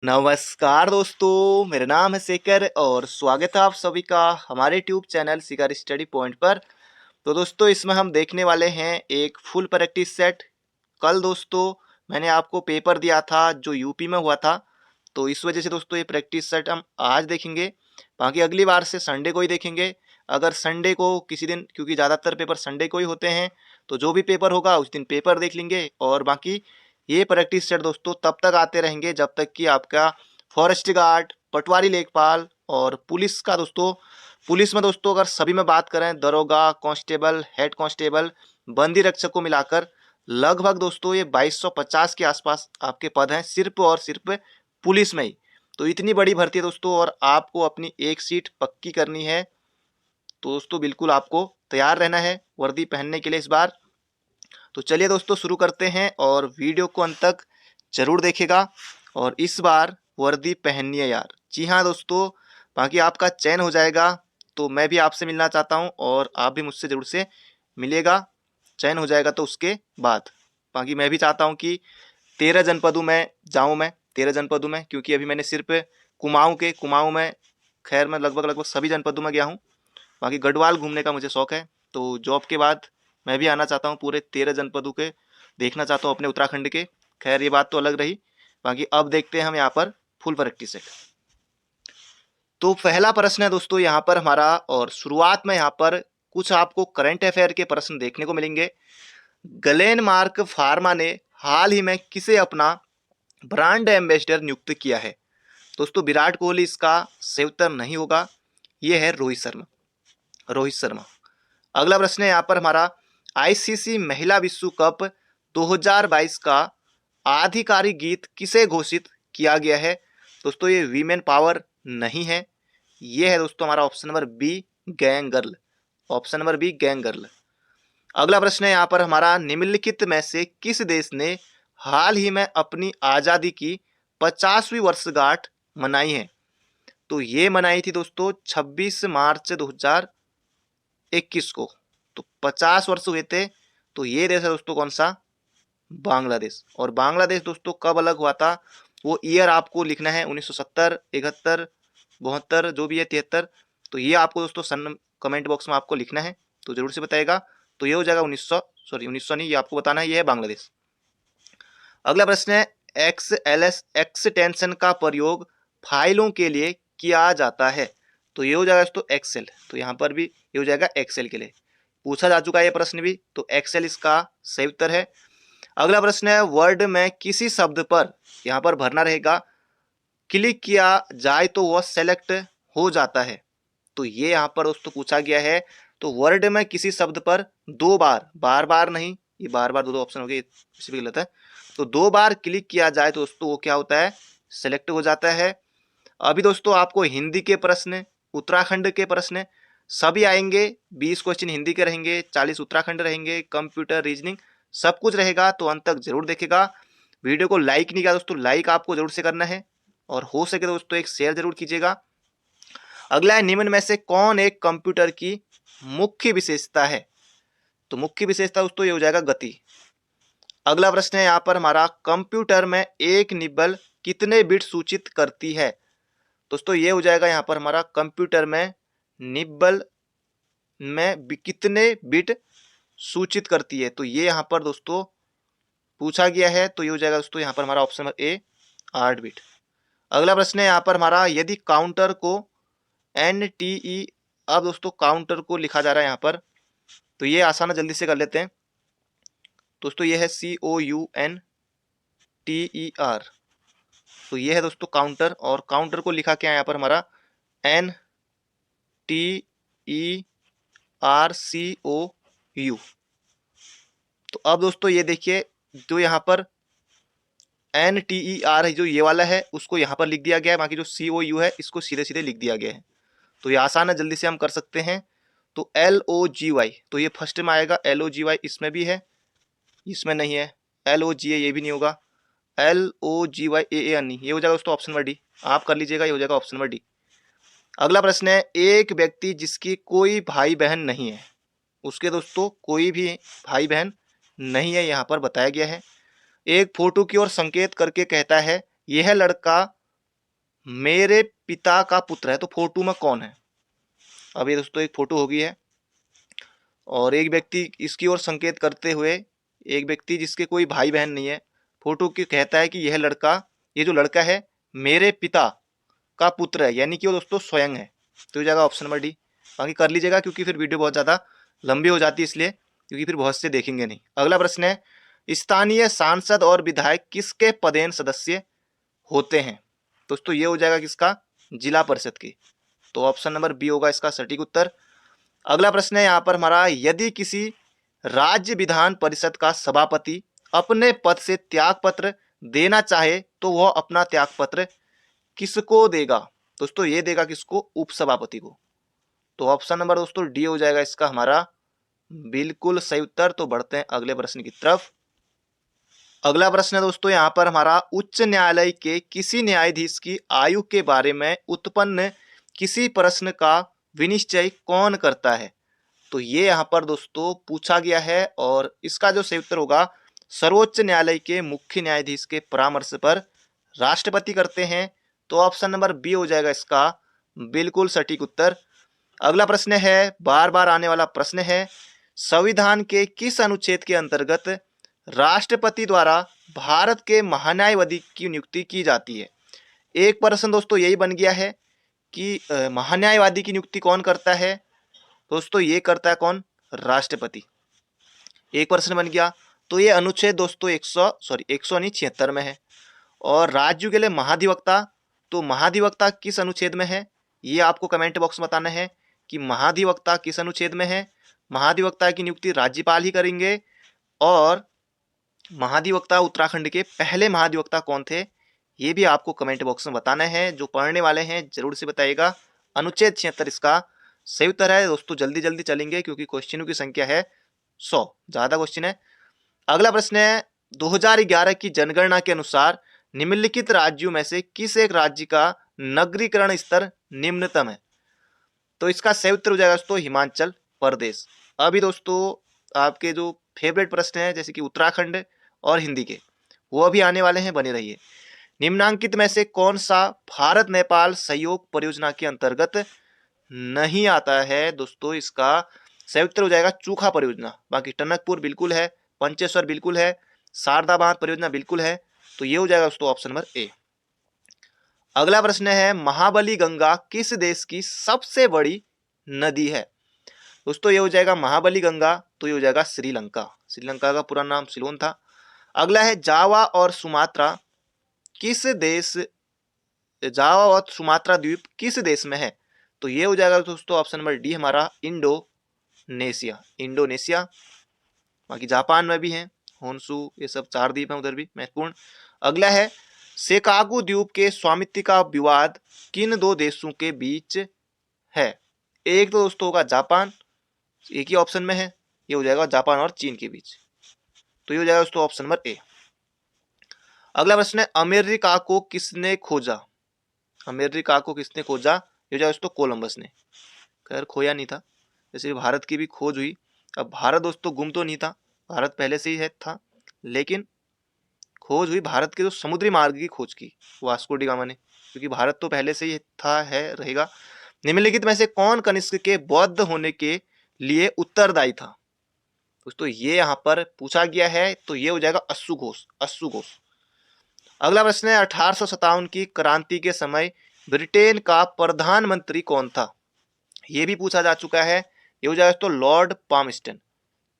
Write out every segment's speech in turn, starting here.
नमस्कार दोस्तों, मेरा नाम है शेखर और स्वागत है आप सभी का हमारे ट्यूब चैनल शिखर स्टडी पॉइंट पर। तो दोस्तों, इसमें हम देखने वाले हैं एक फुल प्रैक्टिस सेट। कल दोस्तों मैंने आपको पेपर दिया था जो यूपी में हुआ था, तो इस वजह से दोस्तों ये प्रैक्टिस सेट हम आज देखेंगे। बाकी अगली बार से संडे को ही देखेंगे। अगर संडे को किसी दिन, क्योंकि ज़्यादातर पेपर संडे को ही होते हैं, तो जो भी पेपर होगा उस दिन पेपर देख लेंगे। और बाकी ये प्रैक्टिस सेट दोस्तों तब तक आते रहेंगे जब तक कि आपका फॉरेस्ट गार्ड, पटवारी लेखपाल और पुलिस का दोस्तों, पुलिस में दोस्तों अगर सभी में बात करें, दरोगा, कांस्टेबल, हेड कांस्टेबल, बंदी रक्षक को मिलाकर लगभग दोस्तों ये 2250 के आसपास आपके पद हैं, सिर्फ और सिर्फ पुलिस में ही। तो इतनी बड़ी भर्ती है दोस्तों, और आपको अपनी एक सीट पक्की करनी है। तो दोस्तों बिल्कुल आपको तैयार रहना है वर्दी पहनने के लिए इस बार। तो चलिए दोस्तों शुरू करते हैं, और वीडियो को अंत तक जरूर देखेगा और इस बार वर्दी पहननी है यार। जी हाँ दोस्तों, बाकी आपका चयन हो जाएगा तो मैं भी आपसे मिलना चाहता हूँ और आप भी मुझसे जरूर से मिलेगा। चयन हो जाएगा तो उसके बाद बाकी मैं भी चाहता हूँ कि 13 जनपदों में जाऊँ मैं, 13 जनपदों में, क्योंकि अभी मैंने सिर्फ कुमाऊँ में, खैर मैं लगभग लगभग सभी जनपदों में गया हूँ। बाकी गढ़वाल घूमने का मुझे शौक है, तो जॉब के बाद मैं भी आना चाहता हूँ, पूरे 13 जनपदों के देखना चाहता हूँ अपने उत्तराखंड के। खैर ये बात तो अलग रही। बाकी अब देखते हैं हम यहाँ पर फुल प्रैक्टिस सेट। तो पहला प्रश्न है दोस्तों यहाँ पर हमारा, और शुरुआत में यहाँ पर कुछ आपको करंट अफेयर के प्रश्न देखने को मिलेंगे। ग्लेनमार्क फार्मा ने हाल ही में किसे अपना ब्रांड एम्बेसडर नियुक्त किया है? दोस्तों विराट कोहली इसका सही उत्तर नहीं होगा, ये है रोहित शर्मा। अगला प्रश्न है यहाँ पर हमारा, आईसीसी महिला विश्व कप 2022 का आधिकारिक गीत किसे घोषित किया गया है? दोस्तों ये वीमेन पावर नहीं है, ये है दोस्तों हमारा option number B, gang girl. Option number B, gang girl. अगला प्रश्न है यहाँ पर हमारा, निम्नलिखित में से किस देश ने हाल ही में अपनी आज़ादी की 50वीं वर्षगांठ मनाई है? तो ये मनाई थी दोस्तों 26 मार्च 2021 को। तो 50 वर्ष हुए थे। तो ये देश है दोस्तों कौन सा? बांग्लादेश। और बांग्लादेश दोस्तों कब अलग हुआ था वो ईयर आपको लिखना है, 1970, 71, 72, जो भी है, 73। तो ये आपको दोस्तों सन कमेंट बॉक्स में आपको लिखना है, तो जरूर से बताएगा। तो ये हो जाएगा 1900 नहीं, ये आपको बताना है, ये है बांग्लादेश। अगला प्रश्न है, XLS एक्सटेंशन का प्रयोग फाइलों के लिए किया जाता है? तो ये हो जाएगा दोस्तों एक्सेल। तो यहाँ पर भी ये हो जाएगा एक्सेल के लिए, पूछा जा चुका है ये प्रश्न भी, तो एक्सेल इसका सही उत्तर है। अगला प्रश्न है, वर्ड में किसी शब्द पर यहाँ पर भरना रहेगा, क्लिक किया जाए तो वह सेलेक्ट हो जाता है। तो ये यहाँ पर दोस्तों पूछा गया है। तो वर्ड में किसी शब्द पर दो बार, बार बार नहीं, ये बार बार दो ऑप्शन हो गए, इसी भी गलत है। तो दो बार क्लिक किया जाए तो दोस्तों वो क्या होता है? सेलेक्ट हो जाता है। अभी दोस्तों आपको हिंदी के प्रश्न, उत्तराखंड के प्रश्न सभी आएंगे। 20 क्वेश्चन हिंदी के रहेंगे, 40 उत्तराखंड रहेंगे, कंप्यूटर, रीजनिंग, सब कुछ रहेगा। तो अंत तक जरूर देखेगा। वीडियो को लाइक नहीं किया दोस्तों, लाइक आपको जरूर से करना है, और हो सके दोस्तों एक शेयर जरूर कीजिएगा। अगला है, निम्न में से कौन एक कंप्यूटर की मुख्य विशेषता है? तो मुख्य विशेषता दोस्तों ये हो जाएगा गति। अगला प्रश्न है यहाँ पर हमारा, कंप्यूटर में एक निब्बल कितने बिट सूचित करती है? दोस्तों ये हो जाएगा यहाँ पर हमारा, कंप्यूटर में निब्बल में कितने बिट सूचित करती है? तो ये यहाँ पर दोस्तों पूछा गया है। तो ये हो जाएगा दोस्तों यहाँ पर हमारा ऑप्शन नंबर ए, 8 बिट। अगला प्रश्न है यहाँ पर हमारा, यदि काउंटर को NTE, अब दोस्तों काउंटर को लिखा जा रहा है यहाँ पर, तो ये आसान है, जल्दी से कर लेते हैं दोस्तों। ये है COUNTER। तो ये है दोस्तों काउंटर, और काउंटर को लिखा क्या है यहाँ पर हमारा, NTERCOU। तो अब दोस्तों ये देखिए, जो यहाँ पर NTER है, जो ये वाला है, उसको यहाँ पर लिख दिया गया है। बाकी जो COU है इसको सीधे सीधे लिख दिया गया है। तो ये आसान है, जल्दी से हम कर सकते हैं। तो LOGY, तो ये फर्स्ट में आएगा। LOGY इसमें भी है, इसमें नहीं है। LOGA ये भी नहीं होगा। LOGYAA नहीं, ये हो जाएगा दोस्तों ऑप्शन नंबर डी। आप कर लीजिएगा, ये हो जाएगा ऑप्शन नंबर डी। अगला प्रश्न है, एक व्यक्ति जिसकी कोई भाई बहन नहीं है, उसके दोस्तों कोई भी भाई बहन नहीं है, यहाँ पर बताया गया है। एक फोटो की ओर संकेत करके कहता है, यह लड़का मेरे पिता का पुत्र है, तो फोटो में कौन है? अब ये दोस्तों एक फोटो होगी है, और एक व्यक्ति इसकी ओर संकेत करते हुए, एक व्यक्ति जिसके कोई भाई बहन नहीं है, फोटो की कहता है कि यह लड़का, ये जो लड़का है मेरे पिता का पुत्र है, यानी कि वो दोस्तों स्वयं है। तो ये जाएगा ऑप्शन नंबर डी। बाकी कर लीजिएगा क्योंकि फिर वीडियो बहुत ज़्यादा लंबी हो जाती है, इसलिए, क्योंकि फिर बहुत से देखेंगे नहीं। अगला प्रश्न है, स्थानीय सांसद और विधायक किसके पदेन सदस्य होते हैं? दोस्तों ये हो जाएगा किसका? जिला परिषद की। तो ऑप्शन नंबर बी होगा इसका सटीक उत्तर। अगला प्रश्न है यहाँ पर हमारा, यदि किसी राज्य विधान परिषद का सभापति अपने पद से त्यागपत्र देना चाहे तो वह अपना त्यागपत्र किसको देगा? दोस्तों ये देगा किसको? उपसभापति को। तो ऑप्शन नंबर दोस्तों डी हो जाएगा इसका हमारा बिल्कुल सही उत्तर। तो बढ़ते हैं अगले प्रश्न की तरफ। अगला प्रश्न है दोस्तों यहाँ पर हमारा, उच्च न्यायालय के किसी न्यायाधीश की आयु के बारे में उत्पन्न किसी प्रश्न का विनिश्चय कौन करता है? तो ये यहाँ पर दोस्तों पूछा गया है, और इसका जो सही उत्तर होगा, सर्वोच्च न्यायालय के मुख्य न्यायाधीश के परामर्श पर राष्ट्रपति करते हैं। तो ऑप्शन नंबर बी हो जाएगा इसका बिल्कुल सटीक उत्तर। अगला प्रश्न है, बार बार आने वाला प्रश्न है, संविधान के किस अनुच्छेद के अंतर्गत राष्ट्रपति द्वारा भारत के महान्यायवादी की नियुक्ति की जाती है? एक प्रश्न दोस्तों यही बन गया है कि महान्यायवादी की नियुक्ति कौन करता है? दोस्तों ये करता है कौन? राष्ट्रपति। एक प्रश्न बन गया। तो ये अनुच्छेद दोस्तों 100 नहीं 76 में है। और राज्यों के लिए महाधिवक्ता, तो महाधिवक्ता किस अनुच्छेद में है? ये आपको कमेंट बॉक्स में बताना है कि महाधिवक्ता किस अनुच्छेद में है। महाधिवक्ता की नियुक्ति राज्यपाल ही करेंगे। और महाधिवक्ता उत्तराखंड के पहले महाधिवक्ता कौन थे, ये भी आपको कमेंट बॉक्स में बताना है। जो पढ़ने वाले हैं जरूर से बताइएगा। अनुच्छेद 76 इसका सही उत्तर है दोस्तों। जल्दी जल्दी चलेंगे क्योंकि क्वेश्चनों की संख्या है 100, ज़्यादा क्वेश्चन है। अगला प्रश्न है, 2011 की जनगणना के अनुसार निम्नलिखित राज्यों में से किस एक राज्य का नगरीकरण स्तर निम्नतम है? तो इसका सही उत्तर हो जाएगा दोस्तों हिमाचल प्रदेश। अभी दोस्तों आपके जो फेवरेट प्रश्न है जैसे कि उत्तराखंड और हिंदी के, वो अभी आने वाले हैं, बने रहिए। निम्नांकित में से कौन सा भारत नेपाल सहयोग परियोजना के अंतर्गत नहीं आता है? दोस्तों इसका सही उत्तर हो जाएगा चूखा परियोजना। बाकी टनकपुर बिल्कुल है, पंचेश्वर बिल्कुल है, शारदा बांध परियोजना बिल्कुल है। तो ये हो जाएगा दोस्तों ऑप्शन नंबर ए। अगला प्रश्न है, महाबली गंगा किस देश की सबसे बड़ी नदी है? दोस्तों ये हो जाएगा महाबली गंगा, तो ये हो जाएगा श्रीलंका। श्रीलंका का पूरा नाम सिलोन था। अगला है, जावा और सुमात्रा द्वीप किस देश में है? तो ये हो जाएगा दोस्तों ऑप्शन नंबर डी हमारा इंडोनेशिया। बाकी जापान में भी है, होन्शु, ये सब 4 द्वीप हैं उधर भी महत्वपूर्ण। अगला है, सेकागु द्वीप के स्वामित्व का विवाद किन 2 देशों के बीच है? एक तो दोस्तों होगा जापान, एक ही ऑप्शन में है, ये हो जाएगा जापान और चीन के बीच। तो ये हो जाएगा दोस्तों ऑप्शन नंबर ए। अगला प्रश्न है, अमेरिका को किसने खोजा? अमेरिका को किसने खोजा? ये हो जाएगा दोस्तों कोलंबस ने। खैर खोया नहीं था, जैसे भारत की भी खोज हुई। अब भारत दोस्तों गुम तो नहीं था, भारत पहले से ही है था, लेकिन खोज हुई भारत के जो समुद्री मार्ग की खोज की वास्को डी गामा ने, क्योंकि भारत तो पहले से ही था, है, रहेगा। निम्नलिखित में से कौन कनिष्क के बौद्ध होने के लिए उत्तरदायी था? दोस्तों ये यहाँ पर पूछा गया है, तो ये हो जाएगा अश्वु घोष। अगला प्रश्न है, 1857 की क्रांति के समय ब्रिटेन का प्रधानमंत्री कौन था? ये भी पूछा जा चुका है। ये हो जाएगा तो लॉर्ड पामस्टन।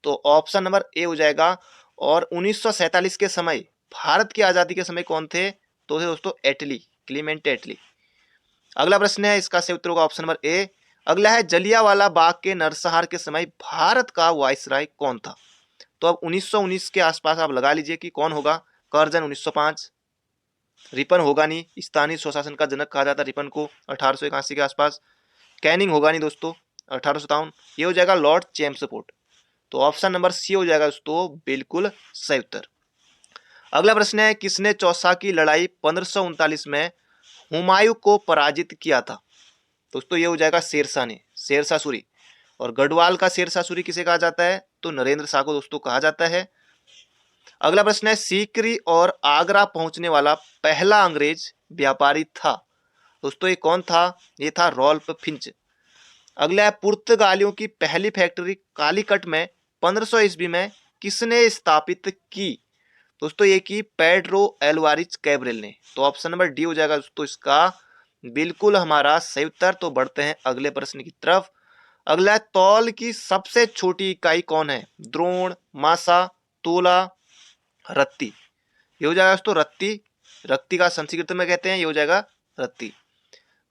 तो ऑप्शन नंबर ए हो जाएगा। और 1947 के समय, भारत की आजादी के समय कौन थे? तो थे दोस्तों क्लीमेंट एटली। अगला प्रश्न है, इसका सही उत्तर होगा ऑप्शन नंबर ए। अगला है, जलियांवाला बाग के नरसंहार के समय भारत का वायसराय कौन था? तो अब 1919 के आसपास आप लगा लीजिए कि कौन होगा। कर्जन 1905, रिपन होगा नहीं, स्थानीय स्वशासन का जनक कहा जाता रिपन को 1881 के आसपास। कैनिंग होगा नहीं दोस्तों 1857। ये हो जाएगा लॉर्ड चेम्सफोर्ड। तो ऑप्शन नंबर सी हो जाएगा दोस्तों बिल्कुल सही उत्तर। अगला प्रश्न है, किसने चौसा की लड़ाई 1539 में हुमायूं को पराजित किया था? दोस्तों ये हो जाएगा शेरशाह ने, शेरशाह सूरी। और गढ़वाल का शेरशाह सूरी किसे कहा जाता है? तो नरेंद्र शाह को दोस्तों कहा जाता है। अगला प्रश्न है, सीकरी और आगरा पहुंचने वाला पहला अंग्रेज व्यापारी था? दोस्तों ये कौन था? ये था रॉल्फ फिंच। अगला है पुर्तगालियों की पहली फैक्ट्री कालीकट में 1500 ईस्वी में किसने स्थापित की? दोस्तों ये की पेड्रो एल्वारिज कैब्रेल ने। तो ऑप्शन नंबर डी हो जाएगा दोस्तों इसका बिल्कुल हमारा सही उत्तर। तो बढ़ते हैं अगले प्रश्न की तरफ। अगला है तौल की सबसे छोटी इकाई कौन है? द्रोण, मासा, तोला, रत्ती। ये हो जाएगा दोस्तों रत्ती। रत्ती का संस्कृत में कहते हैं, ये हो जाएगा रत्ती।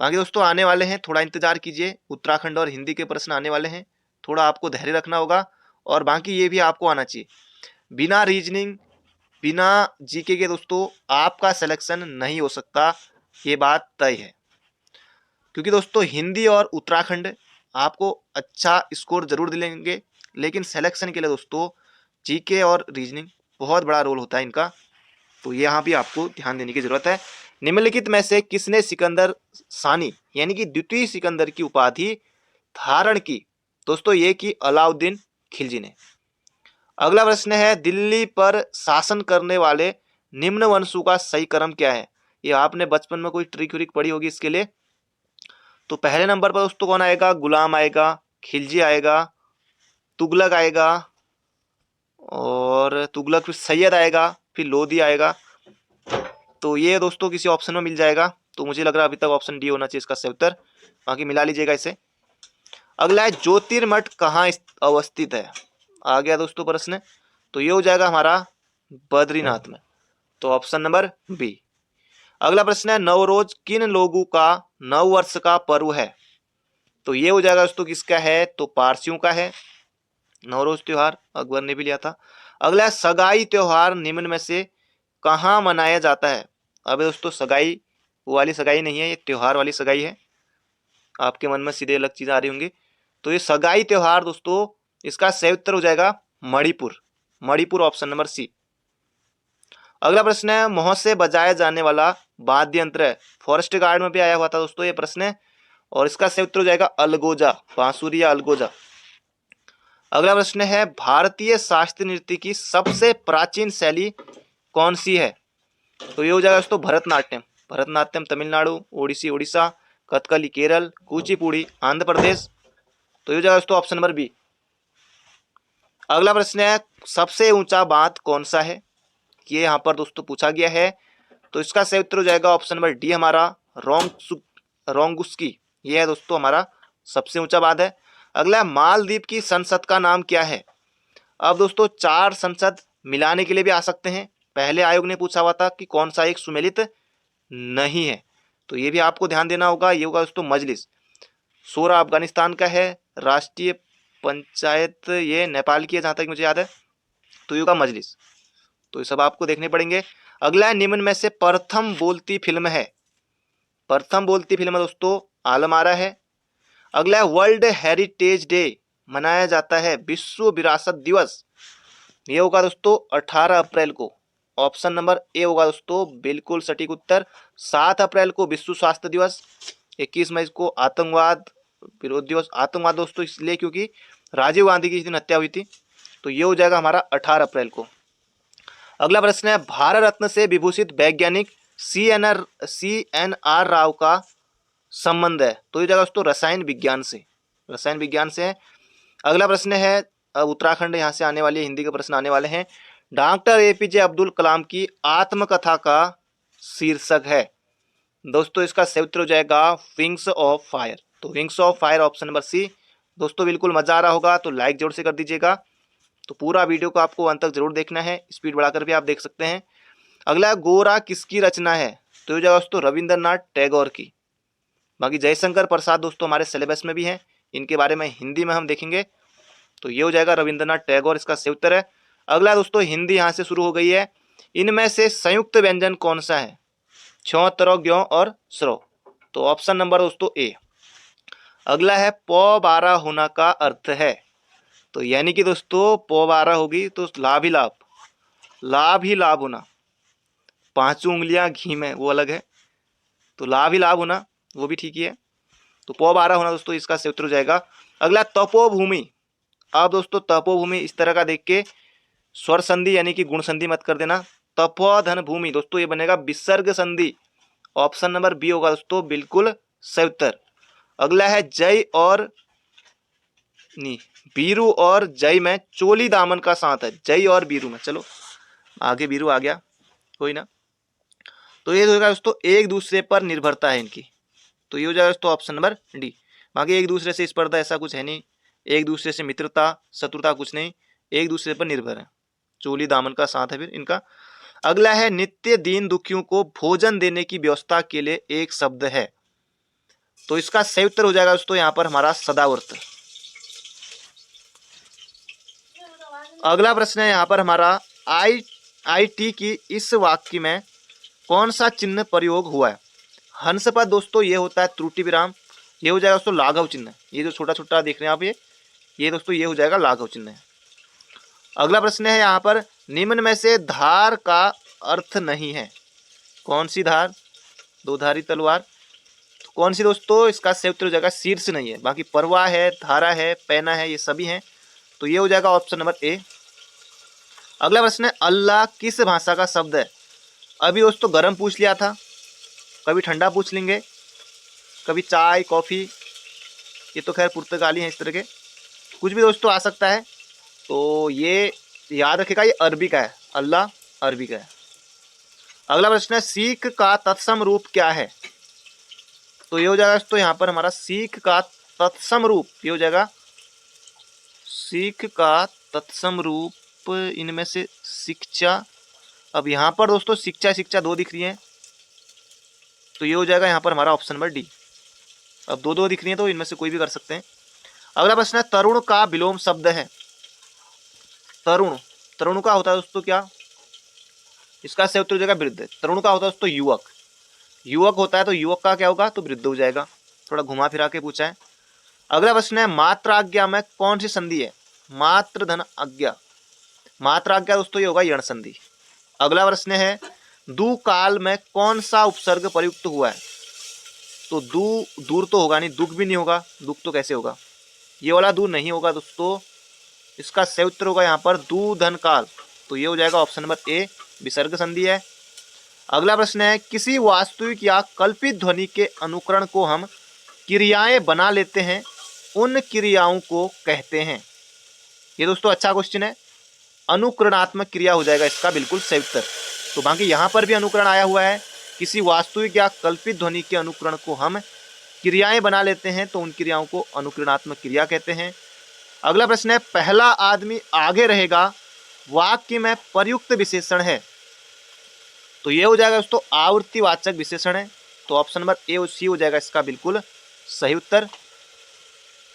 बाकी दोस्तों आने वाले हैं, थोड़ा इंतजार कीजिए। उत्तराखंड और हिंदी के प्रश्न आने वाले हैं, थोड़ा आपको धैर्य रखना होगा। और बाकी ये भी आपको आना चाहिए। बिना रीजनिंग, बिना जीके के दोस्तों आपका सिलेक्शन नहीं हो सकता, ये बात तय है। क्योंकि दोस्तों हिंदी और उत्तराखंड आपको अच्छा स्कोर जरूर दिलेंगे, लेकिन सिलेक्शन के लिए दोस्तों जीके और रीजनिंग बहुत बड़ा रोल होता है इनका। तो यहाँ भी आपको ध्यान देने की जरूरत है। निम्नलिखित में से किसने सिकंदर सानी यानी कि द्वितीय सिकंदर की उपाधि धारण की? दोस्तों ये की अलाउद्दीन खिलजी ने। अगला प्रश्न है दिल्ली पर शासन करने वाले निम्न वंशों का सही क्रम क्या है? ये आपने बचपन में कोई ट्रिक व्रिक पढ़ी होगी इसके लिए। तो पहले नंबर पर दोस्तों कौन आएगा? गुलाम आएगा, खिलजी आएगा, तुगलक आएगा, और तुगलक फिर सैयद आएगा, फिर लोधी आएगा। तो ये दोस्तों किसी ऑप्शन में मिल जाएगा। तो मुझे लग रहा है अभी तक ऑप्शन डी होना चाहिए इसका सही उत्तर, बाकी मिला लीजिएगा इसे। अगला है ज्योतिर्मठ कहाँ अवस्थित है? आ गया दोस्तों प्रश्न। तो ये हो जाएगा हमारा बद्रीनाथ में। तो ऑप्शन नंबर बी। अगला प्रश्न है नवरोज किन लोगों का नव वर्ष का पर्व है? तो ये हो जाएगा दोस्तों किसका है? तो पारसियों का है नवरोज त्योहार, अकबर ने भी लिया था। अगला है सगाई त्योहार निम्न में से कहाँ मनाया जाता है? अब दोस्तों सगाई वो वाली सगाई नहीं है, ये त्योहार वाली सगाई है। आपके मन में सीधे अलग चीजें आ रही होंगी। तो ये सगाई त्योहार दोस्तों इसका सही उत्तर हो जाएगा Manipur. Manipur option number C. अगला प्रश्न है मोह से बजाया जाने वाला वाद्य यंत्र है? फॉरेस्ट गार्ड में भी आया हुआ था दोस्तों ये प्रश्न, और इसका सही उत्तर हो जाएगा अलगोजा, बांसुरी या अलगोजा। अगला प्रश्न है भारतीय शास्त्रीय नृत्य की सबसे प्राचीन शैली कौन सी है? तो ये हो जाएगा दोस्तों भरतनाट्यम। भरतनाट्यम तमिलनाडु, ओडिसी उड़ीसा, कथकली केरल, कुचिपुड़ी आंध्र प्रदेश। तो ये हो जाएगा दोस्तों ऑप्शन नंबर बी। अगला प्रश्न है सबसे ऊंचा बांध कौन सा है? ये यहाँ पर दोस्तों पूछा गया है। तो इसका सही उत्तर हो जाएगा ऑप्शन नंबर डी हमारा रोंगुस्की। ये है दोस्तों हमारा सबसे ऊंचा बांध है। अगला मालदीव की संसद का नाम क्या है? अब दोस्तों 4 संसद मिलाने के लिए भी आ सकते हैं। पहले आयोग ने पूछा हुआ था कि कौन सा एक सुमेलित नहीं है, तो ये भी आपको ध्यान देना होगा। ये होगा दोस्तों मजलिस। 16 अफगानिस्तान का है, राष्ट्रीय पंचायत ये नेपाल की है जहाँ तक मुझे याद है। तो ये होगा मजलिस। तो ये सब आपको देखने पड़ेंगे। अगला है निम्न में से प्रथम बोलती फिल्म है? प्रथम बोलती फिल्म दोस्तों आलम आरा है। अगला है वर्ल्ड हेरिटेज डे मनाया जाता है विश्व विरासत दिवस, ये होगा दोस्तों 18 अप्रैल को। ऑप्शन नंबर ए होगा दोस्तों बिल्कुल सटीक उत्तर। 7 अप्रैल को विश्व स्वास्थ्य दिवस, 21 मई को आतंकवाद विरोध दिवस। आतंकवाद दोस्तों इसलिए क्योंकि राजीव गांधी की इस दिन हत्या हुई थी। तो ये हो जाएगा हमारा 18 अप्रैल को। अगला प्रश्न है भारत रत्न से विभूषित वैज्ञानिक CNR राव का संबंध है? तो ये जाएगा दोस्तों रसायन विज्ञान से, रसायन विज्ञान से है। अगला प्रश्न है उत्तराखंड यहाँ से आने वाली हिंदी के प्रश्न आने वाले हैं। डॉक्टर APJ अब्दुल कलाम की आत्मकथा का शीर्षक है? दोस्तों इसका सही उत्तर हो जाएगा विंग्स ऑफ फायर। तो wings of fire option number C. दोस्तों बिल्कुल मजा आ रहा होगा तो लाइक जरूर से कर दीजिएगा। तो पूरा वीडियो को आपको अंत तक जरूर देखना है, स्पीड बढ़ाकर भी आप देख सकते हैं। अगला गोरा किसकी रचना है? तो ये जाएगा दोस्तों रविंद्रनाथ टैगोर की। बाकी जयशंकर प्रसाद दोस्तों हमारे सिलेबस में भी हैं, इनके बारे में हिंदी में हम देखेंगे। तो ये हो जाएगा रविंद्रनाथ टैगोर, इसका सही उत्तर है। अगला दोस्तों हिंदी यहाँ से शुरू हो गई है। इनमें से संयुक्त व्यंजन कौन सा है? छो, तरो, ग्यों और स्रो। तो ऑप्शन नंबर दोस्तों ए। अगला है पौ बारह होना का अर्थ है? तो यानी कि दोस्तों पौ बारह होगी तो लाभ ही लाभ, लाभ ही लाभ होना। 5 उंगलियां घी में वो अलग है, तो लाभ ही लाभ होना वो भी ठीक ही है। तो पौ बारह होना दोस्तों इसका सही उत्तर हो जाएगा। अगला तपोभूमि। अब दोस्तों तपोभूमि इस तरह का देख के स्वर संधि यानी कि गुण संधि मत कर देना। तपोधन भूमि दोस्तों ये बनेगा विसर्ग संधि। ऑप्शन नंबर बी होगा दोस्तों बिल्कुल सही उत्तर। अगला है जय और नहीं, बीरू और जय में चोली दामन का साथ है। जय और बीरू में, चलो आगे बीरू आ गया, कोई ना। तो ये होगा दोस्तों एक दूसरे पर निर्भरता है इनकी, तो ये हो जाएगा दोस्तों ऑप्शन नंबर डी। बाकी एक दूसरे से स्पर्धा ऐसा कुछ है नहीं, एक दूसरे से मित्रता शत्रुता कुछ नहीं, एक दूसरे पर निर्भर है, चोली दामन का साथ है फिर इनका। अगला है नित्य दीन दुखियों को भोजन देने की व्यवस्था के लिए एक शब्द है, तो इसका सही उत्तर हो जाएगा दोस्तों यहाँ पर हमारा सदाव्रत। अगला प्रश्न है यहाँ पर हमारा आई टी की इस वाक्य में कौन सा चिन्ह प्रयोग हुआ है। हंस पर दोस्तों ये होता है त्रुटि विराम, ये हो जाएगा दोस्तों लाघव चिन्ह, ये जो छोटा छोटा देख रहे हैं आप ये दोस्तों ये हो जाएगा लाघव चिन्ह है। अगला प्रश्न है यहाँ पर निम्न में से धार का अर्थ नहीं है, कौन सी धार, दो धारी तलवार, तो कौन सी दोस्तों, इसका सही उत्तर हो जाएगा शीर्ष नहीं है, बाकी परवाह है, धारा है, पैना है, ये सभी हैं, तो ये हो जाएगा ऑप्शन नंबर ए। अगला प्रश्न है अल्लाह किस भाषा का शब्द है। अभी दोस्तों गर्म पूछ लिया था, कभी ठंडा पूछ लेंगे, कभी चाय कॉफ़ी, ये तो खैर पुर्तगाली हैं, इस तरह के कुछ भी दोस्तों आ सकता है, तो ये याद रखेगा ये अरबी का है, अल्लाह अरबी का है। अगला प्रश्न है सीख का तत्सम रूप क्या है, तो ये हो जाएगा दोस्तों यहाँ पर हमारा सीख का तत्सम रूप, ये हो जाएगा सीख का तत्सम रूप इनमें से शिक्षा। अब यहाँ पर दोस्तों शिक्षा शिक्षा दो दिख रही हैं, तो ये हो जाएगा यहाँ पर हमारा ऑप्शन नंबर डी। अब दो दो दिख रही हैं तो इनमें से कोई भी कर सकते हैं। अगला प्रश्न है तरुण का विलोम शब्द है। तरुण, तरुण का होता है दोस्तों क्या, इसका सही उत्तर हो जाएगा वृद्ध। तरुण का होता है दोस्तों युवक, युवक होता है तो युवक का क्या होगा, तो वृद्ध हो जाएगा, थोड़ा घुमा फिरा के पूछा है। अगला प्रश्न है मात्र आज्ञा में कौन सी संधि है। मात्र धन आज्ञा, मात्र आज्ञा दोस्तों ये होगा यण संधि। अगला प्रश्न है दू काल में कौन सा उपसर्ग प्रयुक्त हुआ है, तो दूर तो होगा नहीं, दुख भी नहीं होगा, दुख तो कैसे होगा, ये वाला दू नहीं होगा दोस्तों, इसका सही उत्तर होगा यहाँ पर दू धन काल, तो ये हो जाएगा ऑप्शन नंबर ए, विसर्ग संधि है। अगला प्रश्न है किसी वास्तविक या कल्पित ध्वनि के अनुकरण को हम क्रियाएं बना लेते हैं, उन क्रियाओं को कहते हैं। ये दोस्तों अच्छा क्वेश्चन है, अनुकरणात्मक क्रिया हो जाएगा इसका बिल्कुल सही उत्तर। तो बाकी यहाँ पर भी अनुकरण आया हुआ है, किसी वास्तविक या कल्पित ध्वनि के अनुकरण को हम क्रियाएं बना लेते हैं, तो उन क्रियाओं को अनुकरणात्मक क्रिया कहते हैं। अगला प्रश्न है पहला आदमी आगे रहेगा वाक्य में प्रयुक्त विशेषण है, तो ये हो जाएगा दोस्तों आवृत्तिवाचक विशेषण है, तो ऑप्शन नंबर ए और सी हो जाएगा इसका बिल्कुल सही उत्तर।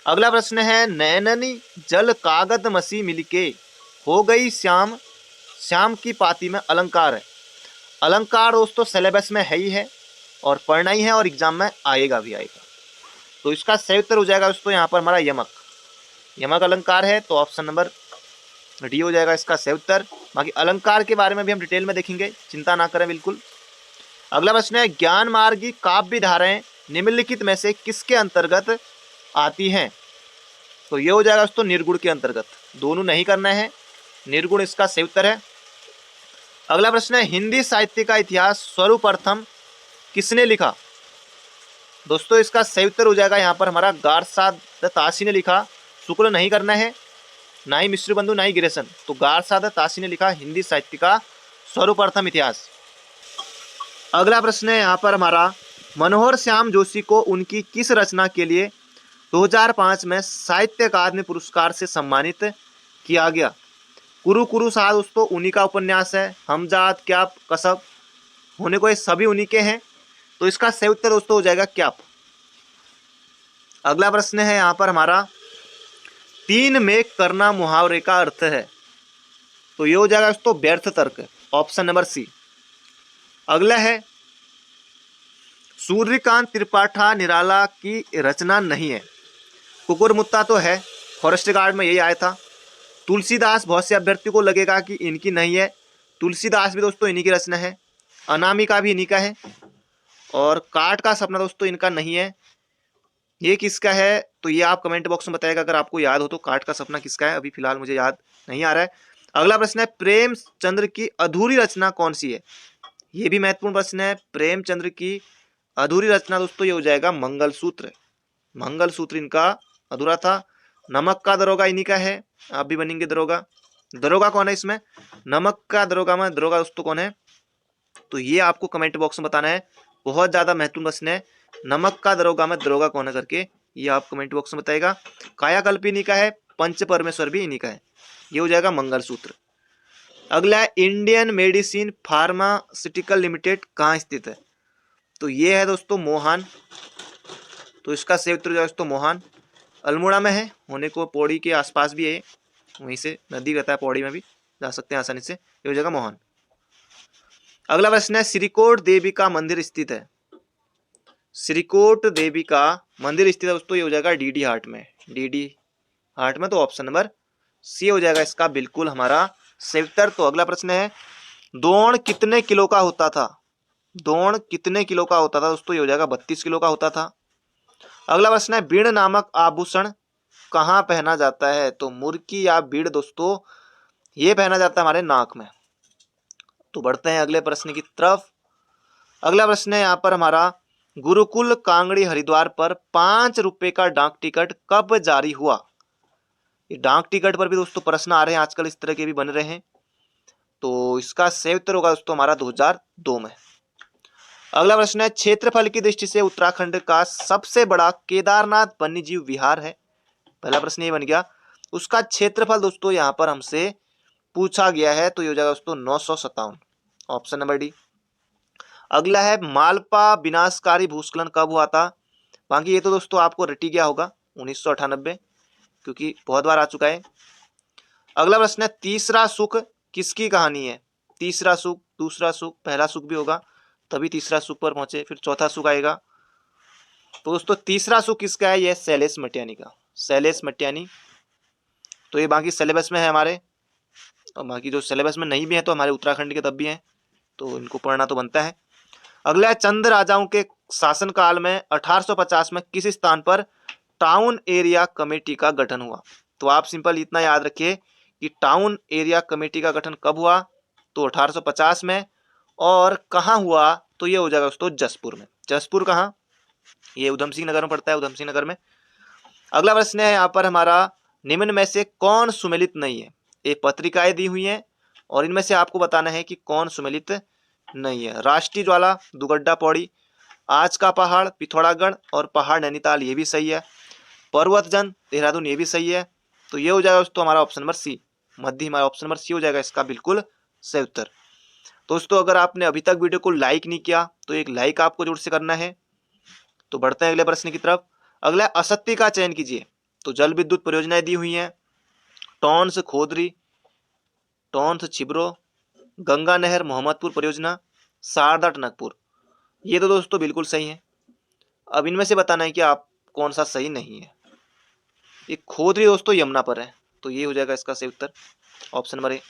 अगला प्रश्न है नैननी जल कागद मसी मिलके हो गई श्याम, श्याम की पाती में अलंकार है। अलंकार दोस्तों सिलेबस में है ही है और पढ़ना ही है और एग्जाम में आएगा भी आएगा, तो इसका सही उत्तर हो जाएगा दोस्तों यहाँ पर हमारा यमक, यमक अलंकार है, तो ऑप्शन नंबर डी हो जाएगा इसका सही उत्तर। बाकी अलंकार के बारे में भी हम डिटेल में देखेंगे, चिंता ना करें बिल्कुल। अगला प्रश्न है ज्ञान मार्गी काव्य धाराएं निम्नलिखित में से किसके अंतर्गत आती हैं, तो ये हो जाएगा दोस्तों निर्गुण के अंतर्गत, दोनों नहीं करना है, निर्गुण इसका सही उत्तर है। अगला प्रश्न है हिंदी साहित्य का इतिहास सर्वप्रथम किसने लिखा, दोस्तों इसका सही उत्तर हो जाएगा यहाँ पर हमारा गारसाद ताशी ने लिखा, शुक्ल नहीं करना है, ना ही मिश्र बंधु ना ही गिरेसन, तो गारसाद ताशी ने लिखा हिंदी साहित्य का सर्वप्रथम इतिहास। अगला प्रश्न है यहाँ पर हमारा मनोहर श्याम जोशी को उनकी किस रचना के लिए 2005 में साहित्य अकादमी पुरस्कार से सम्मानित किया गया। कुरु कुरु सा दोस्तों उन्हीं का उपन्यास है, हमजाद क्याप कसब होने को ये सभी उन्हीं के हैं, तो इसका सही उत्तर दोस्तों हो जाएगा क्याप। अगला प्रश्न है यहाँ पर हमारा तीन में करना मुहावरे का अर्थ है, तो ये हो जाएगा दोस्तों व्यर्थ तर्क, ऑप्शन नंबर सी। अगला है सूर्यकांत त्रिपाठा निराला की रचना नहीं है। कुकुरमुत्ता तो है, फॉरेस्ट गार्ड में यही आया था। तुलसीदास बहुत से अभ्यर्थी को लगेगा कि इनकी नहीं है, तुलसीदास भी दोस्तों इन्हीं की रचना है। अनामिका भी इन्हीं का है, और काट का सपना दोस्तों इनका नहीं है। ये किसका है, तो ये आप कमेंट बॉक्स में बताएगा अगर आपको याद हो तो, काट का सपना किसका है, अभी फिलहाल मुझे याद नहीं आ रहा है। अगला प्रश्न है प्रेमचंद्र की अधूरी रचना कौन सी है। ये भी महत्वपूर्ण प्रश्न है, प्रेमचंद्र की अधूरी रचना दोस्तों ये हो जाएगा मंगलसूत्र। मंगलसूत्र इनका अधूरा था। नमक का दरोगा इन्हीं का है, आप भी बनेंगे दरोगा। दरोगा कौन है इसमें? नमक का दरोगा में दरोगा दोस्तों कौन है? तो ये आपको कमेंट बॉक्स में बताना है, बहुत ज्यादा महत्वपूर्ण प्रश्न है। नमक का दरोगा में दरोगा कौन है करके ये आप कमेंट बॉक्स में बताएगा। कायाकल्प इन्हीं का है, पंच परमेश्वर भी इन्हीं का है। ये हो जाएगा मंगलसूत्र। अगला है इंडियन मेडिसिन फार्मास्यूटिकल लिमिटेड कहाँ स्थित है? तो ये है दोस्तों मोहान। तो इसका सही उत्तर दोस्तों मोहान अल्मोड़ा में है, होने को पौड़ी के आसपास भी है, वहीं से नदी रहता है, पौड़ी में भी जा सकते हैं आसानी से। ये हो जाएगा मोहन। अगला प्रश्न है श्रीकोट देवी का मंदिर स्थित है। श्रीकोट देवी का मंदिर स्थित है दोस्तों, ये हो जाएगा डीडी हाट में। डीडी हाट में, तो ऑप्शन नंबर सी हो जाएगा इसका बिल्कुल हमारा सही उत्तर। तो अगला प्रश्न है दोण कितने किलो का होता था? दोण कितने किलो का होता था दोस्तों? ये हो जाएगा 32 किलो का होता था। अगला प्रश्न है बीड़ नामक आभूषण कहाँ पहना जाता है? तो मुर्की या बीड़ दोस्तों ये पहना जाता है हमारे नाक में। तो बढ़ते हैं अगले प्रश्न की तरफ। अगला प्रश्न है यहाँ पर हमारा गुरुकुल कांगड़ी हरिद्वार पर 5 रुपए का डाक टिकट कब जारी हुआ? ये डाक टिकट पर भी दोस्तों प्रश्न आ रहे हैं आजकल, इस तरह के भी बन रहे हैं। तो इसका सही उत्तर होगा दोस्तों हमारा 2002 में। अगला प्रश्न है क्षेत्रफल की दृष्टि से उत्तराखंड का सबसे बड़ा केदारनाथ वन्यजीव विहार है। पहला प्रश्न ये बन गया। उसका क्षेत्रफल दोस्तों यहाँ पर हमसे पूछा गया है, तो ये हो जाएगा दोस्तों 957, ऑप्शन नंबर डी। अगला है मालपा विनाशकारी भूस्खलन कब हुआ था? बाकी ये तो दोस्तों आपको रटी गया होगा 1998, क्योंकि बहुत बार आ चुका है। अगला प्रश्न है तीसरा सुख किसकी कहानी है? तीसरा सुख, दूसरा सुख, पहला सुख भी होगा तभी तीसरा सुख पर पहुंचे, फिर चौथा सुख आएगा। तो दोस्तों तीसरा सुख किसका है? यह शैलेश मटियानी का, शैलेश मटियानी। तो ये बाकी सिलेबस में है हमारे, और बाकी जो सिलेबस में नहीं भी है तो हमारे उत्तराखंड के तब भी हैं, तो इनको पढ़ना तो बनता है। अगला है चंद राजाओं के शासनकाल में 1850 में किस स्थान पर टाउन एरिया कमेटी का गठन हुआ? तो आप सिंपल इतना याद रखिए कि टाउन एरिया कमेटी का गठन कब हुआ? तो 1850 में। और कहाँ हुआ? तो ये हो जाएगा दोस्तों जसपुर में। जसपुर कहाँ? ये उधम सिंह नगर में पड़ता है, उधम सिंह नगर में। अगला प्रश्न है यहाँ पर हमारा निम्न में से कौन सुमेलित नहीं है? ये पत्रिकाएं दी हुई हैं और इनमें से आपको बताना है कि कौन सुमेलित नहीं है। राष्ट्रीय ज्वाला, दुगड्डा पौड़ी, आज का पहाड़ पिथौरागढ़ और पहाड़ नैनीताल ये भी सही है। पर्वतजन देहरादून ये भी सही है। तो ये हो जाएगा दोस्तों हमारा ऑप्शन नंबर सी, मध्य हमारा ऑप्शन नंबर सी हो जाएगा इसका बिल्कुल सही उत्तर। दोस्तों अगर आपने अभी तक वीडियो को लाइक नहीं किया तो एक लाइक आपको जरूर से करना है। तो बढ़ते हैं अगले प्रश्न की तरफ। अगला असत्य का चयन कीजिए। तो जल विद्युत परियोजनाएं दी हुई हैं, टॉन्स खोदरी, टॉन्स छिब्रो, गंगा नहर मोहम्मदपुर परियोजना, शारदा टनकपुर। ये तो दोस्तों बिल्कुल सही है। अब इनमें से बताना है कि आप कौन सा सही नहीं है। ये खोदरी दोस्तों यमुना पर है, तो ये हो जाएगा इसका सही उत्तर, ऑप्शन नंबर ए।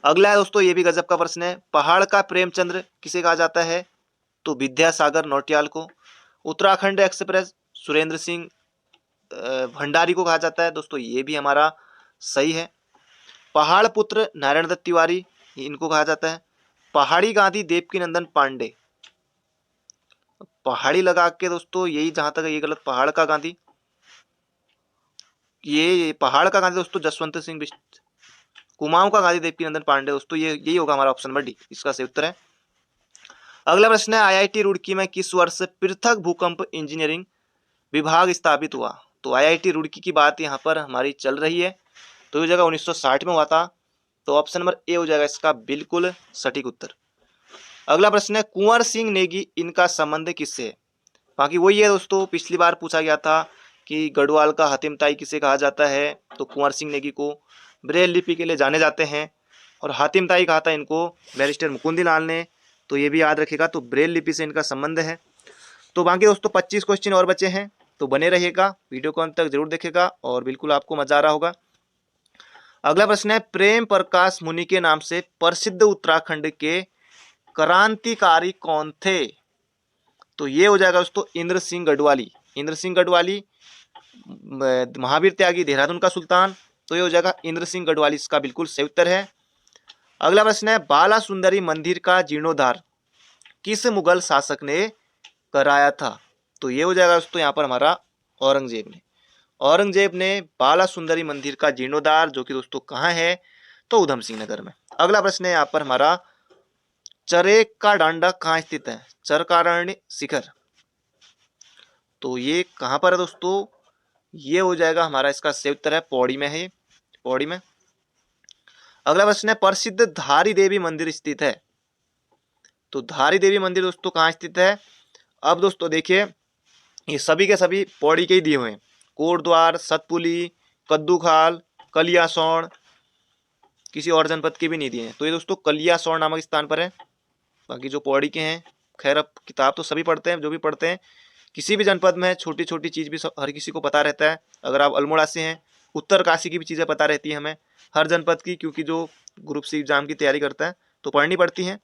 अगला है दोस्तों ये भी गजब का प्रश्न है, पहाड़ का प्रेमचंद्र किसे कहा जाता है? तो विद्यासागर नौटियाल को। उत्तराखंड एक्सप्रेस सुरेंद्र सिंह भंडारी को कहा जाता है। दोस्तों ये भी हमारा सही है। पहाड़ पुत्र नारायण दत्त तिवारी इनको कहा जाता है। पहाड़ी गांधी देवकी नंदन पांडे, पहाड़ी लगा के दोस्तों यही जहां तक ये गलत, पहाड़ का गांधी, ये पहाड़ का गांधी दोस्तों जसवंत सिंह बिष्ट, कुमाऊं का गांधी देवकी नंदन पांडे। दोस्तों ये यही होगा हमारा ऑप्शन नंबर डी, इसका सही उत्तर है। अगला प्रश्न है आईआईटी रुड़की में किस वर्ष पृथक भूकंप इंजीनियरिंग विभाग स्थापित हुआ? तो आईआईटी रुड़की की बात यहाँ पर हमारी चल रही है, तो ये जगह 1960 में हुआ था। तो ऑप्शन नंबर ए हो जाएगा इसका बिल्कुल सटीक उत्तर। अगला प्रश्न है कुंवर सिंह नेगी इनका संबंध किससे है? बाकी वही है दोस्तों, पिछली बार पूछा गया था कि गढ़वाल का हातिम ताई किसे कहा जाता है? तो कुंवर सिंह नेगी को। ब्रेल लिपि के लिए जाने जाते हैं, और हातिम ताई कहा था इनको बैरिस्टर मुकुंदी लाल ने, तो ये भी याद रखेगा। तो ब्रेल लिपि से इनका संबंध है। तो बाकी दोस्तों 25 क्वेश्चन और बचे हैं, तो बने रहिएगा, वीडियो को अंत तक जरूर देखेगा और बिल्कुल आपको मजा आ रहा होगा। अगला प्रश्न है प्रेम प्रकाश मुनि के नाम से प्रसिद्ध उत्तराखंड के क्रांतिकारी कौन थे? तो ये हो जाएगा दोस्तों इंद्र सिंह गढ़वाली। इंद्र सिंह गढ़वाली, महावीर त्यागी देहरादून का सुल्तान, तो ये हो जाएगा इंद्र सिंह गढ़वाली, इसका बिल्कुल सही उत्तर है। अगला प्रश्न है बाला सुंदरी मंदिर का जीर्णोद्धार किस मुगल शासक ने कराया था? तो ये हो जाएगा दोस्तों यहाँ पर हमारा औरंगजेब ने। औरंगजेब ने बाला सुंदरी मंदिर का जीर्णोद्धार, जो कि दोस्तों कहाँ है, तो उधम सिंह नगर में। अगला प्रश्न है यहाँ पर हमारा, चरेक का डांडा कहाँ स्थित है? चरकारण्य शिखर, तो ये कहाँ पर है दोस्तों? ये हो जाएगा हमारा, इसका सही उत्तर है पौड़ी में है, पौड़ी में। अगला प्रश्न है, प्रसिद्ध धारी देवी मंदिर स्थित है? तो धारी देवी मंदिर दोस्तों कहाँ स्थित है? अब दोस्तों देखिए, ये सभी के सभी पौड़ी के ही दिए हुए हैं। कोटद्वार, सतपुली, कद्दूखाल, कलियासौड़, किसी और जनपद के भी नहीं दिए हैं। तो ये दोस्तों कलियासौड़ नामक स्थान पर है। बाकी जो पौड़ी के हैं, खैर अब किताब तो सभी पढ़ते हैं, जो भी पढ़ते हैं, किसी भी जनपद में छोटी छोटी चीज़ भी हर किसी को पता रहता है। अगर आप अल्मोड़ा से हैं, उत्तर काशी की भी चीज़ें पता रहती है हमें, हर जनपद की, क्योंकि जो ग्रुप सी एग्जाम की तैयारी करता है तो पढ़नी पड़ती हैं।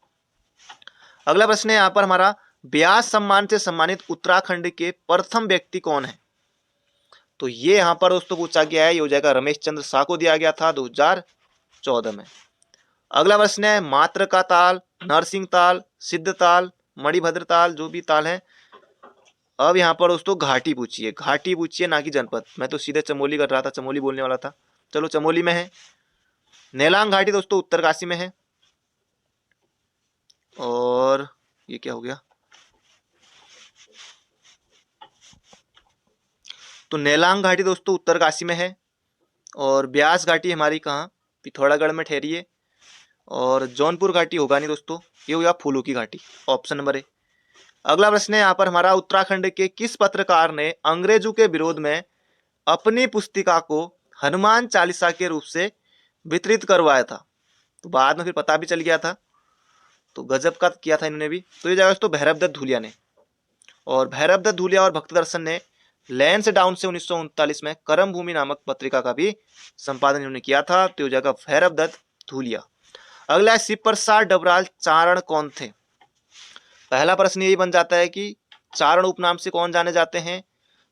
अगला प्रश्न है यहाँ पर हमारा, व्यास सम्मान से सम्मानित उत्तराखंड के प्रथम व्यक्ति कौन है? तो ये यहाँ पर दोस्तों पूछा गया है, ये हो जाएगा रमेश चंद्र शाह को दिया गया था 2014 में। अगला प्रश्न है, मात्र का ताल, नरसिंह ताल, सिद्ध ताल, मणिभद्र ताल, जो भी ताल है। अब यहाँ पर दोस्तों घाटी पूछिए, घाटी पूछिए, ना कि जनपद। मैं तो सीधे चमोली कर रहा था, चमोली बोलने वाला था, चलो चमोली में है। नेलांग घाटी दोस्तों उत्तरकाशी में है। और ये क्या हो गया, तो नेलांग घाटी दोस्तों उत्तरकाशी में है। और ब्यास घाटी हमारी कहाँ, पिथौरागढ़ में ठहरी है। और जौनपुर घाटी होगा नहीं दोस्तों, ये हो गया फूलों की घाटी, ऑप्शन नंबर ए। अगला प्रश्न है यहाँ पर हमारा, उत्तराखंड के किस पत्रकार ने अंग्रेजों के विरोध में अपनी पुस्तिका को हनुमान चालीसा के रूप से वितरित करवाया था? तो बाद में फिर पता भी चल गया था, तो गजब का किया था इन्होंने भी। तो ये जाएगा दोस्तों भैरव दत्त धूलिया ने। और भैरव दत्त धूलिया और भक्त दर्शन ने लैंस डाउन से 1939 में करम भूमि नामक पत्रिका का भी संपादन इन्होंने किया था। तो ये हो जाएगा भैरव दत्त धूलिया। अगला है, शिव प्रसाद डबराल चारण कौन थे? पहला प्रश्न यही बन जाता है कि चारण उपनाम से कौन जाने जाते हैं?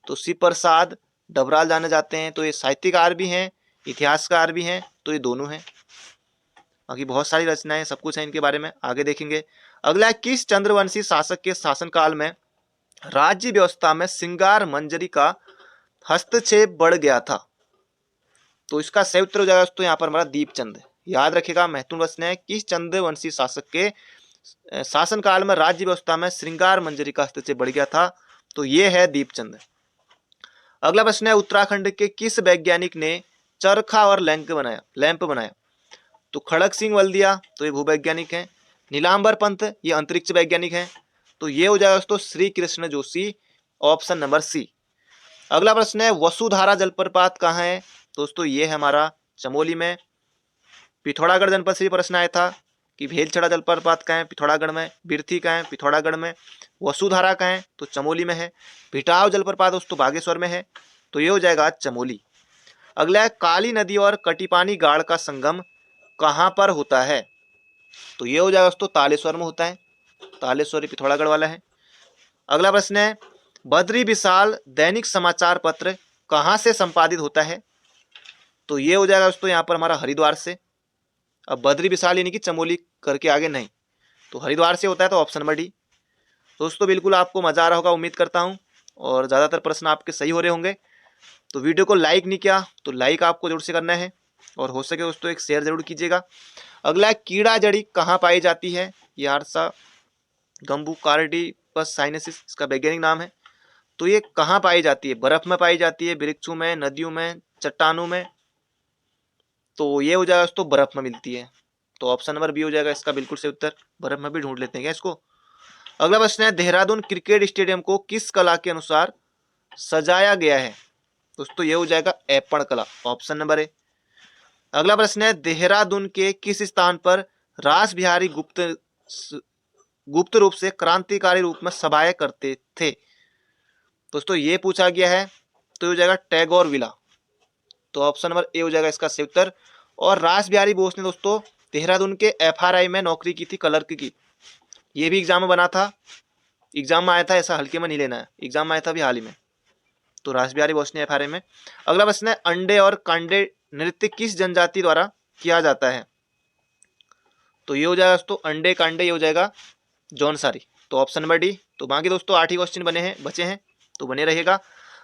तो शिव प्रसाद डबराल जाने जाते हैं। तो ये साहित्यकार भी हैं, इतिहासकार भी हैं, तो ये दोनों हैं। बाकी बहुत सारी रचनाएं, सब कुछ है इनके बारे में, आगे देखेंगे। अगला है, किस चंद्रवंशी शासक के शासनकाल में राज्य व्यवस्था में श्रृंगार मंजरी का हस्तक्षेप बढ़ गया था? तो इसका सही उत्तर हो जाएगा दोस्तों यहाँ पर हमारा दीपचंद। याद रखिएगा, महत्वपूर्ण प्रश्न है, किस चंद्रवंशी शासक के शासनकाल में राज्य व्यवस्था में श्रृंगार मंजरी का हस्तक्षेप बढ़ गया था? तो ये है दीपचंद। अगला प्रश्न है, उत्तराखंड के किस वैज्ञानिक ने चरखा और लैंप बनाया? तो खड़क सिंह वल्दिया, तो ये भूवैज्ञानिक हैं। नीलांबर पंत, ये अंतरिक्ष वैज्ञानिक हैं। तो ये हो जाएगा दोस्तों Shri Krishna Joshi, option number C. अगला प्रश्न है, वसुधारा जलप्रपात कहाँ है? दोस्तों ये है हमारा चमोली में। पिथौरागढ़ जनपद से भी प्रश्न आया था कि भेलछड़ा जलप्रपात कहाँ है? पिथौरागढ़ में। बिरथी कहाँ है? पिथौरागढ़ में। वसुधारा कहाँ है? तो चमोली में है। भिटाव जलप्रपात दोस्तों बागेश्वर में है। तो ये हो जाएगा चमोली। अगला है, काली नदी और कटिपानी गाड़ का संगम कहाँ पर होता है? तो ये हो जाएगा दोस्तों तालेश्वर में होता है। तालेश्वर पिथौरागढ़ वाला है। अगला प्रश्न है, बद्री विशाल दैनिक समाचार पत्र कहाँ से संपादित होता है? तो ये हो जाएगा दोस्तों यहाँ पर हमारा हरिद्वार से। अब बद्री विशाल यानी कि चमोली करके आगे नहीं, तो हरिद्वार से होता है, तो ऑप्शन नंबर डी। दोस्तों बिल्कुल आपको मजा आ रहा होगा, उम्मीद करता हूँ, और ज़्यादातर प्रश्न आपके सही हो रहे होंगे। तो वीडियो को लाइक नहीं किया तो लाइक आपको जरूर से करना है, और हो सके दोस्तों एक शेयर जरूर कीजिएगा। अगला, कीड़ा जड़ी कहाँ पाई जाती है? ये आर्सा गम्बू कार्डिपस साइनेसिस इसका वैज्ञानिक नाम है। तो ये कहाँ पाई जाती है? बर्फ में पाई जाती है, वृक्षों में, नदियों में, चट्टानों में? तो ये हो जाएगा दोस्तों बर्फ में मिलती है। तो ऑप्शन नंबर बी हो जाएगा इसका बिल्कुल सही उत्तर। बर्फ में भी ढूंढ लेते हैं क्या इसको। अगला प्रश्न है, देहरादून क्रिकेट स्टेडियम को किस कला के अनुसार सजाया गया है? दोस्तों ये हो जाएगा ऐपण कला, ऑप्शन नंबर ए। अगला प्रश्न है, देहरादून के किस स्थान पर रास बिहारी गुप्त रूप से क्रांतिकारी रूप में सभाएं करते थे? दोस्तों ये पूछा गया है, तो ये हो जाएगा टैगोर विला। तो ऑप्शन नंबर ए हो जाएगा इसका सही उत्तर। और रास बिहारी बोस ने दोस्तों देहरादून के एफआरआई में नौकरी की थी, क्लर्क की। ये भी एग्जाम में बना था, एग्जाम में आया था, ऐसा हल्के में नहीं लेना है, एग्जाम में आया था अभी हाल ही में। तो रास बिहारी बोस ने एफआरआई में। अगला प्रश्न है, अंडे और कांडे नृत्य किस जनजाति द्वारा किया जाता है? तो ये हो जाएगा दोस्तों अंडे कांडे, ये हो जाएगा जौनसारी। तो ऑप्शन नंबर डी। तो बाकी दोस्तों 8 ही क्वेश्चन बचे हैं, तो बने रहेगा।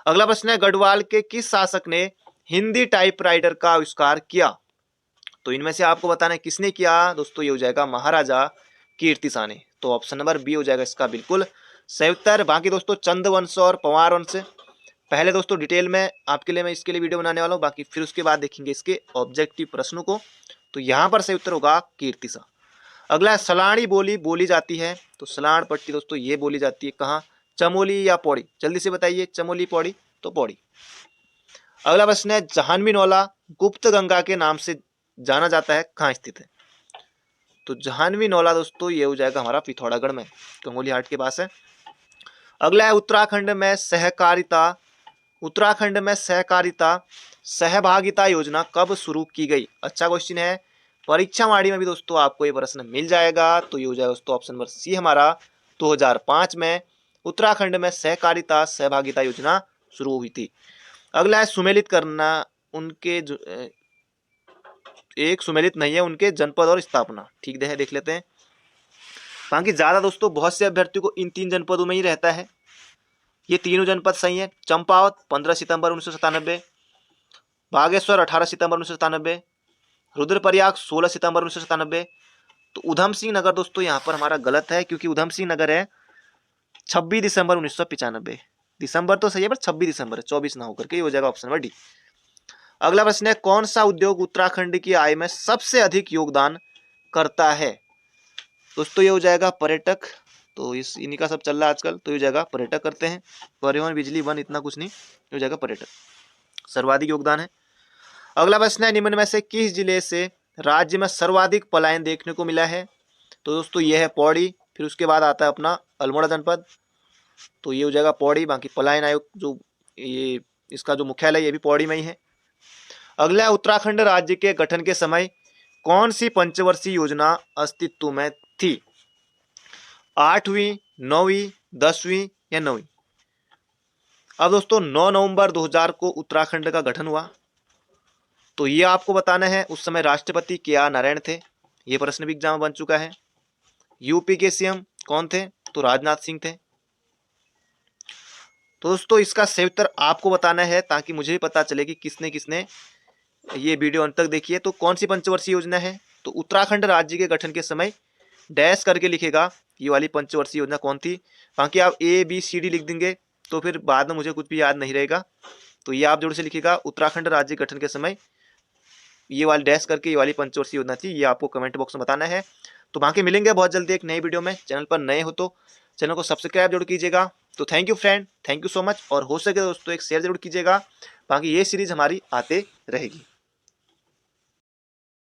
अगला प्रश्न है, गढ़वाल के किस शासक ने हिंदी टाइपराइटर का आविष्कार किया? तो इनमें से आपको बताना है किसने किया दोस्तों, ये हो जाएगा महाराजा कीर्तिसा ने। तो ऑप्शन नंबर बी हो जाएगा इसका बिल्कुल सही उत्तर। बाकी दोस्तों चंद्रवंश और पंवार वंश पहले दोस्तों डिटेल में आपके लिए मैं इसके लिए वीडियो बनाने वाला हूँ, बाकी फिर उसके बाद देखेंगे इसके ऑब्जेक्टिव प्रश्नों को। तो यहाँ पर सही उत्तर होगा कीर्तिसा। अगला है, सलाणी बोली बोली जाती है, तो सलाण पट्टी दोस्तों ये बोली जाती है कहाँ, चमोली या पौड़ी? जल्दी से बताइए, चमोली पौड़ी? तो पौड़ी। अगला प्रश्न है, जाह्नवी नौला गुप्त गंगा के नाम से जाना जाता है, कहाँ स्थित है? तो जाह्नवी नौला दोस्तों ये हो जाएगा हमारा पिथौरागढ़ में, कंगोली हाट के पास है। अगला है, उत्तराखंड में सहकारिता सहभागिता योजना कब शुरू की गई? अच्छा क्वेश्चन है, परीक्षा वाणी में भी दोस्तों आपको ये प्रश्न मिल जाएगा। तो ये हो जाएगा दोस्तों ऑप्शन नंबर सी हमारा 2005 में उत्तराखंड में सहकारिता सहभागिता योजना शुरू हुई थी। अगला है, सुमेलित करना उनके एक सुमेलित नहीं है उनके जनपद और स्थापना, ठीक है देख लेते हैं। बाकी ज्यादा दोस्तों बहुत से अभ्यर्थियों को इन 3 जनपदों में ही रहता है, ये तीनों जनपद सही है। चंपावत 15 सितंबर 1997, बागेश्वर 18 सितंबर 1997, रुद्रप्रयाग 16 सितंबर 1997। तो उधम सिंह नगर दोस्तों यहाँ पर हमारा गलत है, क्योंकि उधम सिंह नगर है 26 दिसंबर 1995। दिसंबर तो सही है पर 26 दिसंबर है, 24 ना होकर के, ये हो जाएगा ऑप्शन नंबर डी। अगला प्रश्न है, कौन सा उद्योग उत्तराखंड की आय में सबसे अधिक योगदान करता है? दोस्तों ये हो जाएगा पर्यटक, तो इन्हीं का सब चल रहा है आजकल, तो ये हो जाएगा पर्यटक करते हैं। परिवहन बिजली वन इतना कुछ नहीं, ये हो जाएगा पर्यटक, सर्वाधिक योगदान है। अगला प्रश्न है, निम्न में से किस जिले से राज्य में सर्वाधिक पलायन देखने को मिला है? तो दोस्तों ये है पौड़ी, फिर उसके बाद आता है अपना अल्मोड़ा जनपद, तो ये हो जाएगा पौड़ी। बाकी पलायन आयोग जो ये इसका जो मुख्यालय ये भी पौड़ी में ही है। अगला, उत्तराखंड राज्य के गठन के समय कौन सी पंचवर्षीय योजना अस्तित्व में थी? 8वीं, 9वीं, 10वीं या 9वीं? अब दोस्तों 9 नवंबर 2000 को उत्तराखंड का गठन हुआ, तो ये आपको बताना है उस समय राष्ट्रपति के.आर. नारायण थे, ये प्रश्न भी एग्जाम में बन चुका है। यूपी के सीएम कौन थे? तो राजनाथ सिंह थे। तो दोस्तों इसका सही उत्तर आपको बताना है, ताकि मुझे भी पता चले कि किसने किसने ये वीडियो अंत तक देखी है। तो कौन सी पंचवर्षीय योजना है? तो उत्तराखंड राज्य के गठन के समय डैश करके लिखेगा ये वाली पंचवर्षीय योजना कौन थी। बाकी आप ABCD लिख देंगे तो फिर बाद में मुझे कुछ भी याद नहीं रहेगा, तो ये आप जोड़ से लिखिएगा, उत्तराखंड राज्य गठन के समय ये वाली डैश करके ये वाली पंचवर्षीय योजना थी, ये आपको कमेंट बॉक्स में बताना है। तो बाकी मिलेंगे बहुत जल्दी एक नई वीडियो में। चैनल पर नए हो तो चैनल को सब्सक्राइब जरूर कीजिएगा। तो thank you friend, thank you so much, और हो सके दोस्तों एक शेयर जरूर कीजिएगा। बाकी ये सीरीज हमारी आते रहेगी।